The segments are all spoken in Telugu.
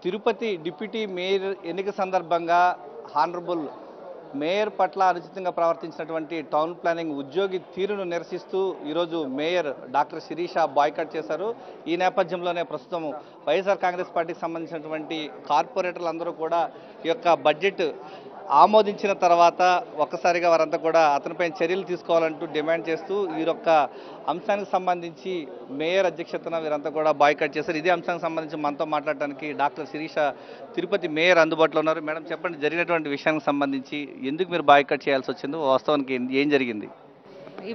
తిరుపతి డిప్యూటీ మేయర్ ఎన్నిక సందర్భంగా హానరబుల్ మేయర్ పట్ల అనుచితంగా ప్రవర్తించినటువంటి టౌన్ ప్లానింగ్ ఉద్యోగి తీరును నిరసిస్తూ ఈరోజు మేయర్ డాక్టర్ శిరీష బాయ్కాట్ చేశారు. ఈ నేపథ్యంలోనే ప్రస్తుతం వైఎస్ఆర్ కాంగ్రెస్ పార్టీకి సంబంధించినటువంటి కార్పొరేటర్లు అందరూ కూడా ఈ యొక్క బడ్జెట్ ఆమోదించిన తర్వాత ఒక్కసారిగా వారంతా కూడా అతనిపై చర్యలు తీసుకోవాలంటూ డిమాండ్ చేస్తూ ఈ యొక్క అంశానికి సంబంధించి మేయర్ అధ్యక్షతన వీరంతా కూడా బాయ్కాట్ చేశారు. ఇదే అంశానికి సంబంధించి మనతో మాట్లాడడానికి డాక్టర్ శిరీష తిరుపతి మేయర్ అందుబాటులో ఉన్నారు. మేడం చెప్పండి, జరిగినటువంటి విషయానికి సంబంధించి ఎందుకు మీరు బాయ్కాట్ చేయాల్సి వచ్చిందో, వాస్తవానికి ఏం జరిగింది?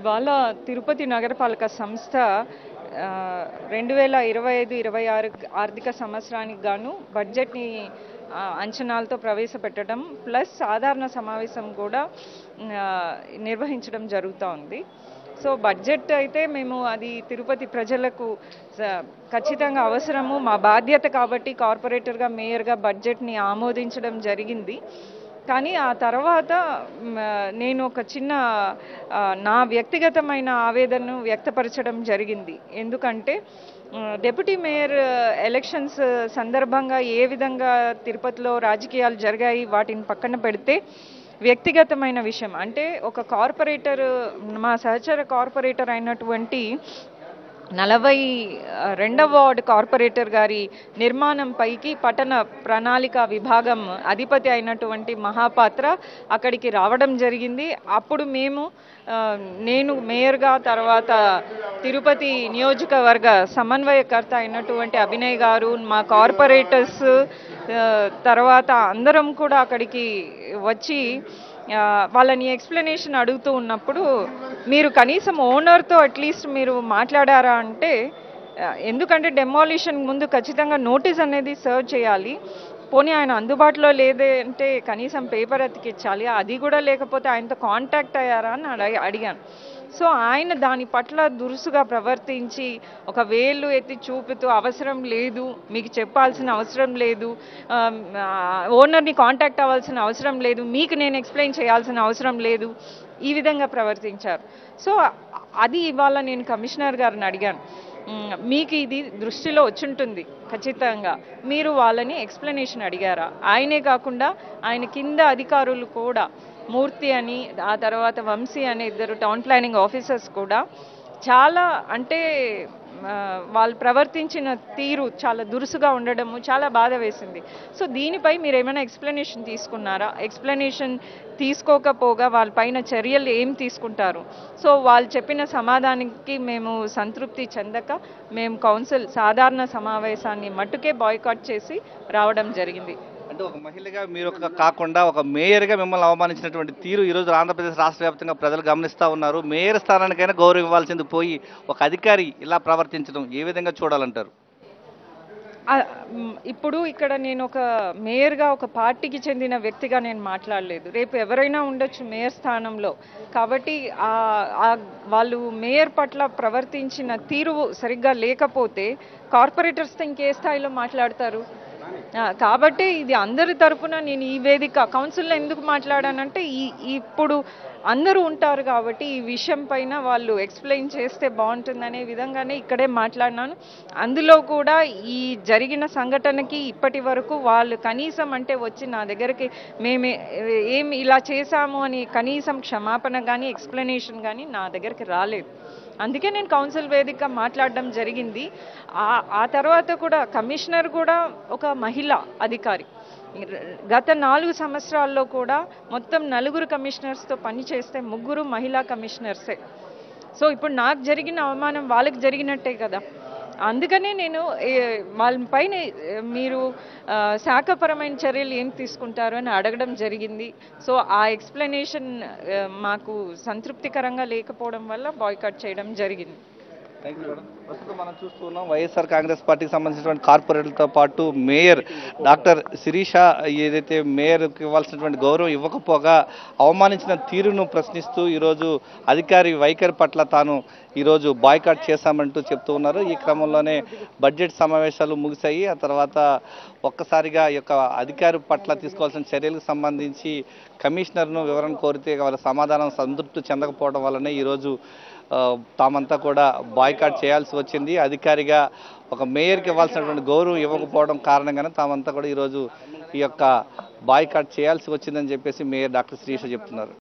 ఇవాళ తిరుపతి నగరపాలక సంస్థ 2025-26 ఆర్థిక సంవత్సరానికి గాను బడ్జెట్ని అంచనాలతో ప్రవేశపెట్టడం ప్లస్ సాధారణ సమావేశం కూడా నిర్వహించడం జరుగుతూ ఉంది. సో బడ్జెట్ అయితే మేము అది తిరుపతి ప్రజలకు ఖచ్చితంగా అవసరము, మా బాధ్యత కాబట్టి కార్పొరేటర్గా మేయర్గా బడ్జెట్ని ఆమోదించడం జరిగింది. కానీ ఆ తర్వాత నేను ఒక చిన్న నా వ్యక్తిగతమైన ఆవేదనను వ్యక్తపరచడం జరిగింది. ఎందుకంటే డిప్యూటీ మేయర్ ఎలక్షన్స్ సందర్భంగా ఏ విధంగా తిరుపతిలో రాజకీయాలు జరిగాయి వాటిని పక్కన పెడితే వ్యక్తిగతమైన విషయం అంటే ఒక కార్పొరేటర్, మా సహచర కార్పొరేటర్ అయినటువంటి 42వ వార్డు కార్పొరేటర్ గారి నిర్మాణం పైకి పట్టణ ప్రణాళిక విభాగం అధిపతి అయినటువంటి మహాపాత్ర అక్కడికి రావడం జరిగింది. అప్పుడు నేను మేయర్గా, తర్వాత తిరుపతి నియోజకవర్గ సమన్వయకర్త అయినటువంటి అభినయ్ గారు, మా కార్పొరేటర్స్, తర్వాత అందరం కూడా అక్కడికి వచ్చి వాళ్ళని ఎక్స్ప్లెనేషన్ అడుగుతూ ఉన్నప్పుడు మీరు కనీసం ఓనర్తో అట్లీస్ట్ మీరు మాట్లాడారా అంటే, ఎందుకంటే డెమాలిషన్ ముందు ఖచ్చితంగా నోటీస్ అనేది సర్వ్ చేయాలి, పోనీ ఆయన అందుబాటులో లేదే అంటే కనీసం పేపర్ అతికించాలి, అది కూడా లేకపోతే ఆయనతో కాంటాక్ట్ అయ్యారా అని అడిగాను. సో ఆయన దాని పట్ల దురుసుగా ప్రవర్తించి ఒక వేలు ఎత్తి చూపుతూ అవసరం లేదు, మీకు చెప్పాల్సిన అవసరం లేదు, ఓనర్ని కాంటాక్ట్ అవ్వాల్సిన అవసరం లేదు, మీకు నేను ఎక్స్ప్లెయిన్ చేయాల్సిన అవసరం లేదు, ఈ విధంగా ప్రవర్తించారు. సో అది ఇవాళ నేను కమిషనర్ గారిని అడిగాను, మీకు ఇది దృష్టిలో వచ్చుంటుంది ఖచ్చితంగా, మీరు వాళ్ళని ఎక్స్ప్లెనేషన్ అడిగారా? ఆయనే కాకుండా ఆయన కింద అధికారులు కూడా, మూర్తి అని ఆ తర్వాత వంశీ అనే 2 టౌన్ ప్లానింగ్ ఆఫీసర్స్ కూడా చాలా అంటే వాళ్ళు ప్రవర్తించిన తీరు చాలా దురుసుగా ఉండడము చాలా బాధ వేసింది. సో దీనిపై మీరు ఏమైనా ఎక్స్ప్లెనేషన్ తీసుకున్నారా? ఎక్స్ప్లెనేషన్ తీసుకోకపోగా వాళ్ళపైన చర్యలు ఏం తీసుకుంటారు? సో వాళ్ళు చెప్పిన సమాధానానికి మేము సంతృప్తి చెందక మేము కౌన్సిల్ సాధారణ సమావేశాన్ని మట్టుకే బాయ్కాట్ చేసి రావడం జరిగింది. అంటే ఒక మహిళగా మీరు కాకుండా ఒక మేయర్గా మిమ్మల్ని అవమానించినటువంటి తీరు ఈరోజు ఆంధ్రప్రదేశ్ రాష్ట్ర వ్యాప్తంగా ప్రజలు గమనిస్తూ ఉన్నారు. మేయర్ స్థానానికైనా గౌరవం ఇవ్వాల్సింది పోయి ఒక అధికారి ఇలా ప్రవర్తించడం ఏ విధంగా చూడాలంటారు? ఇప్పుడు ఇక్కడ నేను ఒక మేయర్గా, ఒక పార్టీకి చెందిన వ్యక్తిగా నేను మాట్లాడలేదు. రేపు ఎవరైనా ఉండొచ్చు మేయర్ స్థానంలో, కాబట్టి వాళ్ళు మేయర్ పట్ల ప్రవర్తించిన తీరు సరిగ్గా లేకపోతే కార్పొరేటర్స్తో ఇంకే స్థాయిలో మాట్లాడతారు? కాబట్టి ఇది అందరి తరఫున నేను ఈ వేదిక కౌన్సిల్లో ఎందుకు మాట్లాడానంటే, ఇప్పుడు అందరూ ఉంటారు కాబట్టి ఈ విషయం పైన వాళ్ళు ఎక్స్ప్లెయిన్ చేస్తే బాగుంటుందనే విధంగానే ఇక్కడే మాట్లాడినాను. అందులో కూడా ఈ జరిగిన సంఘటనకి ఇప్పటి వరకు వాళ్ళు కనీసం అంటే వచ్చి నా దగ్గరికి మేము ఏం ఇలా చేశాము అని కనీసం క్షమాపణ కానీ ఎక్స్ప్లెనేషన్ కానీ నా దగ్గరికి రాలేదు. అందుకే నేను కౌన్సిల్ వేదిక మాట్లాడడం జరిగింది. ఆ తర్వాత కూడా కమిషనర్ కూడా ఒక మహిళా అధికారి. గత 4 సంవత్సరాల్లో కూడా మొత్తం 4 కమిషనర్స్తో పనిచేస్తే 3 మహిళా కమిషనర్సే. సో ఇప్పుడు నాకు జరిగిన అవమానం వాళ్ళకి జరిగినట్టే కదా. అందుకనే నేను వాళ్ళపైన మీరు శాఖపరమైన చర్యలు ఏం తీసుకుంటారు అని అడగడం జరిగింది. సో ఆ ఎక్స్ప్లెనేషన్ మాకు సంతృప్తికరంగా లేకపోవడం వల్ల బాయ్కాట్ చేయడం జరిగింది. Thank you madam. ప్రస్తుతం మనం చూస్తున్నాం వైఎస్ఆర్ కాంగ్రెస్ పార్టీకి సంబంధించినటువంటి కార్పొరేటర్లతో పాటు మేయర్ డాక్టర్ శిరీష ఏదైతే మేయర్కి ఇవ్వాల్సినటువంటి గౌరవం ఇవ్వకపోగా అవమానించిన తీరును ప్రశ్నిస్తూ ఈరోజు అధికారి వైఖరి పట్ల తాను ఈరోజు బాయ్కాట్ చేశామంటూ చెప్తూ ఉన్నారు. ఈ క్రమంలోనే బడ్జెట్ సమావేశాలు ముగిశాయి. ఆ తర్వాత ఒక్కసారిగా ఈ యొక్క అధికారి పట్ల తీసుకోవాల్సిన చర్యలకు సంబంధించి కమిషనర్ను వివరణ కోరితే వాళ్ళ సమాధానం సంతృప్తి చెందకపోవడం వల్లనే ఈరోజు తామంతా కూడా బాయ్కాట్ చేయాల్సి వచ్చింది. అధికారిగా ఒక మేయర్కి ఇవ్వాల్సినటువంటి గౌరవం ఇవ్వకపోవడం కారణంగానే తామంతా కూడా ఈరోజు ఈ యొక్క బాయ్కాట్ చేయాల్సి వచ్చిందని చెప్పేసి మేయర్ డాక్టర్ శిరీష చెప్తున్నారు.